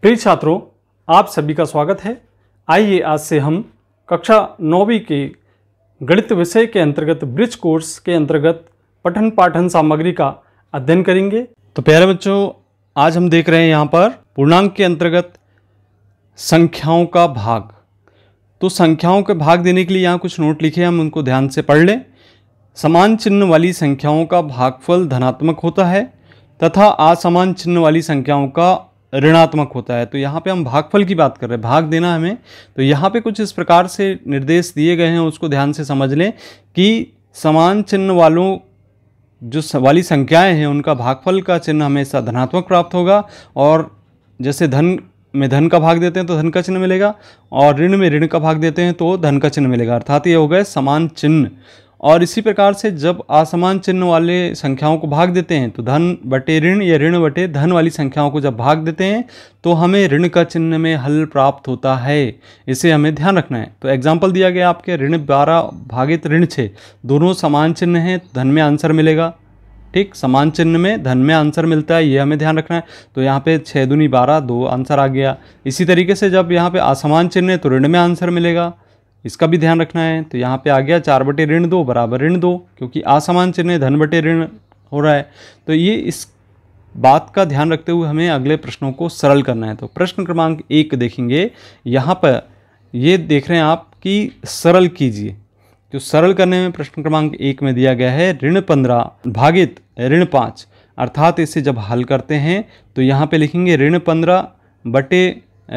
प्रिय छात्रों, आप सभी का स्वागत है। आइए आज से हम कक्षा 9वीं के गणित विषय के अंतर्गत ब्रिज कोर्स के अंतर्गत पठन पाठन सामग्री का अध्ययन करेंगे। तो प्यारे बच्चों, आज हम देख रहे हैं यहाँ पर पूर्णांक के अंतर्गत संख्याओं का भाग। तो संख्याओं के भाग देने के लिए यहाँ कुछ नोट लिखे हैं, हम उनको ध्यान से पढ़ लें। समान चिन्ह वाली संख्याओं का भागफल धनात्मक होता है तथा असमान चिन्ह वाली संख्याओं का ऋणात्मक होता है। तो यहाँ पे हम भागफल की बात कर रहे हैं, भाग देना हमें। तो यहाँ पे कुछ इस प्रकार से निर्देश दिए गए हैं, उसको ध्यान से समझ लें कि समान चिन्ह वालों जो वाली संख्याएं हैं उनका भागफल का चिन्ह हमेशा धनात्मक प्राप्त होगा। और जैसे धन में धन का भाग देते हैं तो धन का चिन्ह मिलेगा, और ऋण में ऋण का भाग देते हैं तो धन का चिन्ह मिलेगा, अर्थात ये हो गए समान चिन्ह। और इसी प्रकार से जब असमान चिन्ह वाले संख्याओं को भाग देते हैं तो धन बटे ऋण या ऋण बटे धन वाली संख्याओं को जब भाग देते हैं तो हमें ऋण का चिन्ह में हल प्राप्त होता है। इसे हमें ध्यान रखना है। तो एग्जाम्पल दिया गया आपके ऋण 12 भागित ऋण 6, दोनों समान चिन्ह हैं, धन में आंसर मिलेगा। ठीक, समान चिन्ह में धन में आंसर मिलता है, ये हमें ध्यान रखना है। तो यहाँ पे 6 दूनी 12, 2 आंसर आ गया। इसी तरीके से जब यहाँ पे असमान चिन्ह है तो ऋण में आंसर मिलेगा, इसका भी ध्यान रखना है। तो यहाँ पे आ गया 4 बटे ऋण 2 बराबर ऋण 2, क्योंकि असमान चिन्ह धन बटे ऋण हो रहा है। तो ये इस बात का ध्यान रखते हुए हमें अगले प्रश्नों को सरल करना है। तो प्रश्न क्रमांक 1 देखेंगे। यहाँ पर ये देख रहे हैं आप कि सरल कीजिए। तो सरल करने में प्रश्न क्रमांक 1 में दिया गया है ऋण 15 भागित ऋण 5, अर्थात इसे जब हल करते हैं तो यहाँ पे लिखेंगे ऋण 15 बटे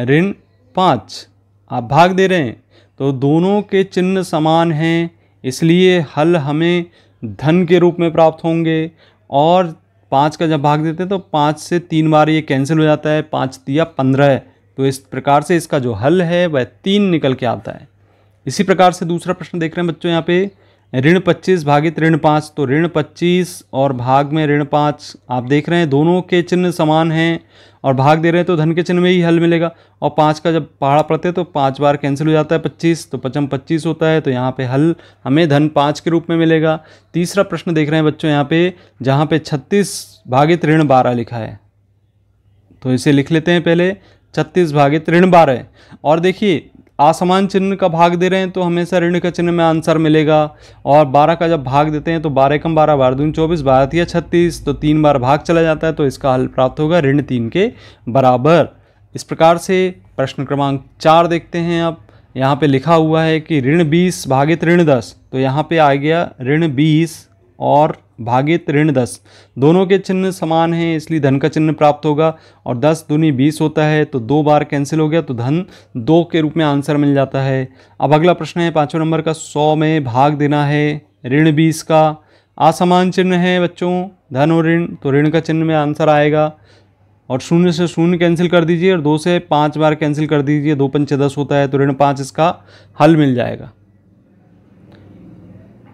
ऋण 5। आप भाग दे रहे हैं तो दोनों के चिन्ह समान हैं, इसलिए हल हमें धन के रूप में प्राप्त होंगे। और 5 का जब भाग देते हैं तो 5 से 3 बार ये कैंसिल हो जाता है, 5 दिया 15। तो इस प्रकार से इसका जो हल है वह 3 निकल के आता है। इसी प्रकार से दूसरा प्रश्न देख रहे हैं बच्चों, यहाँ पे ऋण 25 भागित ऋण 5। तो ऋण 25 और भाग में ऋण 5 आप देख रहे हैं दोनों के चिन्ह समान हैं और भाग दे रहे हैं तो धन के चिन्ह में ही हल मिलेगा। और 5 का जब पहाड़ा पड़ते हैं तो 5 बार कैंसिल हो जाता है, 25 तो 5 25 होता है। तो यहाँ पे हल हमें धन 5 के रूप में मिलेगा। तीसरा प्रश्न देख रहे हैं बच्चों यहाँ पे, जहाँ पे 36 भागित ऋण 12 लिखा है, तो इसे लिख लेते हैं पहले 36 भागित ऋण 12। और देखिए असमान चिन्ह का भाग दे रहे हैं तो हमेशा ऋण का चिन्ह में आंसर मिलेगा। और 12 का जब भाग देते हैं तो 12 कम 12 12 दूनी 24 12 या 36, तो 3 बार भाग चला जाता है, तो इसका हल प्राप्त होगा ऋण 3 के बराबर। इस प्रकार से प्रश्न क्रमांक 4 देखते हैं। अब यहाँ पे लिखा हुआ है कि ऋण 20 भागित ऋण 10। तो यहाँ पे आ गया ऋण 20 और भागित ऋण 10, दोनों के चिन्ह समान हैं, इसलिए धन का चिन्ह प्राप्त होगा। और 10 दूनी 20 होता है, तो 2 बार कैंसिल हो गया, तो धन 2 के रूप में आंसर मिल जाता है। अब अगला प्रश्न है 5वें नंबर का, 100 में भाग देना है ऋण 20 का। असमान चिन्ह है बच्चों, धन और ऋण, तो ऋण का चिन्ह में आंसर आएगा। और 0 से 0 कैंसिल कर दीजिए और 2 से 5 बार कैंसिल कर दीजिए, 2 पंचे 10 होता है, तो ऋण 5 इसका हल मिल जाएगा।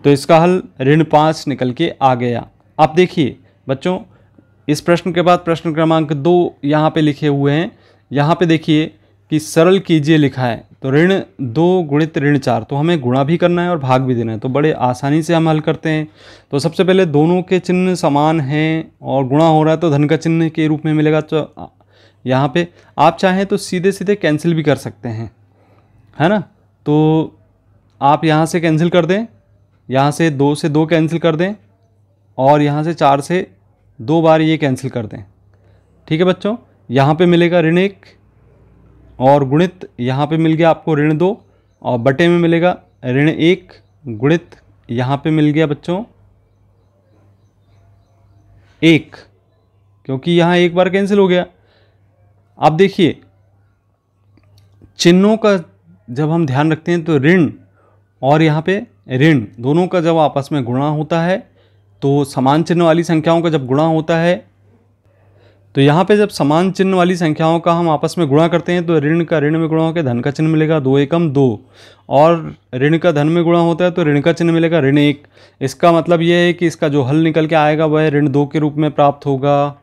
तो इसका हल ऋण 5 निकल के आ गया। अब देखिए बच्चों, इस प्रश्न के बाद प्रश्न क्रमांक 2 यहाँ पे लिखे हुए हैं। यहाँ पे देखिए कि सरल कीजिए लिखा है, तो ऋण 2 गुणित ऋण 4, तो हमें गुणा भी करना है और भाग भी देना है। तो बड़े आसानी से हम हल करते हैं। तो सबसे पहले दोनों के चिन्ह समान हैं और गुणा हो रहा है तो धन का चिन्ह के रूप में मिलेगा। तो यहाँ पे आप चाहें तो सीधे सीधे कैंसिल भी कर सकते हैं, है ना। तो आप यहाँ से कैंसिल कर दें, यहाँ से 2 से 2 कैंसिल कर दें, और यहाँ से 4 से 2 बार ये कैंसिल कर दें। ठीक है बच्चों, यहाँ पे मिलेगा ऋण 1 और गुणित यहाँ पे मिल गया आपको ऋण 2, और बटे में मिलेगा ऋण 1 गुणित यहाँ पे मिल गया बच्चों 1, क्योंकि यहाँ एक बार कैंसिल हो गया। अब देखिए चिन्हों का जब हम ध्यान रखते हैं तो ऋण और यहाँ पे ऋण दोनों का जब आपस में गुणा होता है, तो समान चिन्ह वाली संख्याओं का जब गुणा होता है, तो यहाँ पे जब समान चिन्ह वाली संख्याओं का हम आपस में गुणा करते हैं तो ऋण का ऋण में गुणा होकर धन का चिन्ह मिलेगा, 2 एकम 2, और ऋण का धन में गुणा होता है तो ऋण का चिन्ह मिलेगा ऋण 1। इसका मतलब यह है कि इसका जो हल निकल के आएगा वह ऋण 2 के रूप में प्राप्त होगा।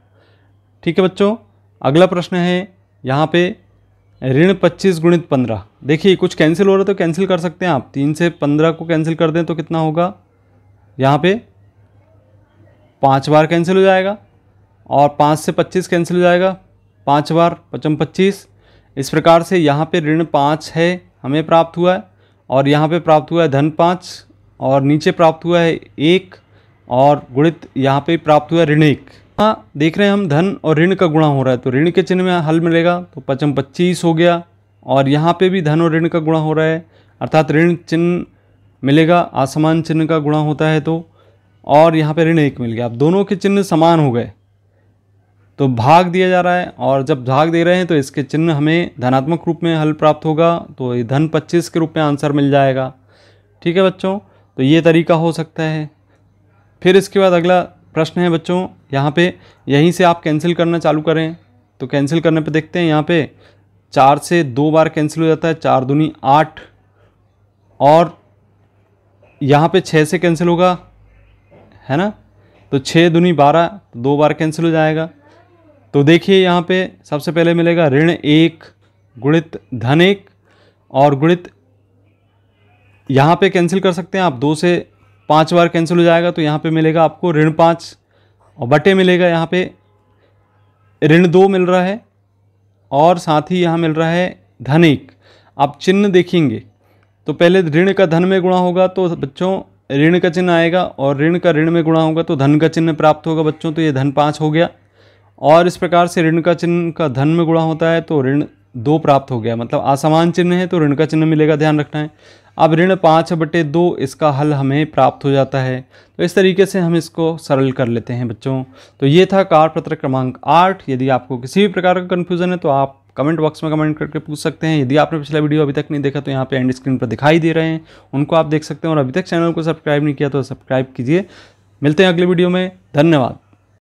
ठीक है बच्चों, अगला प्रश्न है यहाँ पे ऋण 25 गुणित 15। देखिए कुछ कैंसिल हो रहा है तो कैंसिल कर सकते हैं आप, 3 से 15 को कैंसिल कर दें तो कितना होगा, यहाँ पे 5 बार कैंसिल हो जाएगा, और 5 से 25 कैंसिल हो जाएगा, 5 बार, पचम 25। इस प्रकार से यहाँ पे ऋण 5 है हमें प्राप्त हुआ है, और यहाँ पे प्राप्त हुआ है धन 5, और नीचे प्राप्त हुआ है 1, और गुणित यहाँ पे प्राप्त हुआ है ऋण 1। हाँ, देख रहे हैं हम धन और ऋण का गुणा हो रहा है, तो ऋण के चिन्ह में हल मिलेगा, तो पचम 25 हो गया, और यहाँ पे भी धन और ऋण का गुणा हो रहा है, अर्थात ऋण चिन्ह मिलेगा, असमान चिन्ह का गुणा होता है तो, और यहाँ पे ऋण 1 मिल गया। अब दोनों के चिन्ह समान हो गए तो भाग दिया जा रहा है, और जब भाग दे रहे हैं तो इसके चिन्ह हमें धनात्मक रूप में हल प्राप्त होगा, तो ये धन 25 के रूप में आंसर मिल जाएगा। ठीक है बच्चों, तो ये तरीका हो सकता है। फिर इसके बाद अगला प्रश्न है बच्चों, यहाँ पे यहीं से आप कैंसिल करना चालू करें, तो कैंसिल करने पे देखते हैं यहाँ पे 4 से 2 बार कैंसिल हो जाता है, 4 दूनी 8, और यहाँ पे 6 से कैंसिल होगा, है ना, तो 6 दूनी 12, 2 बार कैंसिल हो जाएगा। तो देखिए यहाँ पे सबसे पहले मिलेगा ऋण 1 गुणित धन 1, और गुणित यहाँ पे कैंसिल कर सकते हैं आप, 2 से 5 बार कैंसिल हो जाएगा, तो यहाँ पे मिलेगा आपको ऋण 5, और बटे मिलेगा यहाँ पे ऋण 2 मिल रहा है, और साथ ही यहाँ मिल रहा है धन 1। आप चिन्ह देखेंगे तो पहले ऋण का धन में गुणा होगा तो बच्चों ऋण का चिन्ह आएगा, और ऋण का ऋण में गुणा होगा तो धन का चिन्ह प्राप्त होगा बच्चों, तो ये धन 5 हो गया। और इस प्रकार से ऋण का चिन्ह का धन में गुणा होता है तो ऋण 2 प्राप्त हो गया, मतलब असमान चिन्ह है तो ऋण का चिन्ह मिलेगा, ध्यान रखना है। अब ऋण 5/2 इसका हल हमें प्राप्त हो जाता है। तो इस तरीके से हम इसको सरल कर लेते हैं बच्चों। तो ये था कार्यपत्र क्रमांक 8। यदि आपको किसी भी प्रकार का कन्फ्यूज़न है तो आप कमेंट बॉक्स में कमेंट करके पूछ सकते हैं। यदि आपने पिछला वीडियो अभी तक नहीं देखा तो यहाँ पे एंड स्क्रीन पर दिखाई दे रहे हैं, उनको आप देख सकते हैं, और अभी तक चैनल को सब्सक्राइब नहीं किया तो सब्सक्राइब कीजिए। मिलते हैं अगले वीडियो में, धन्यवाद।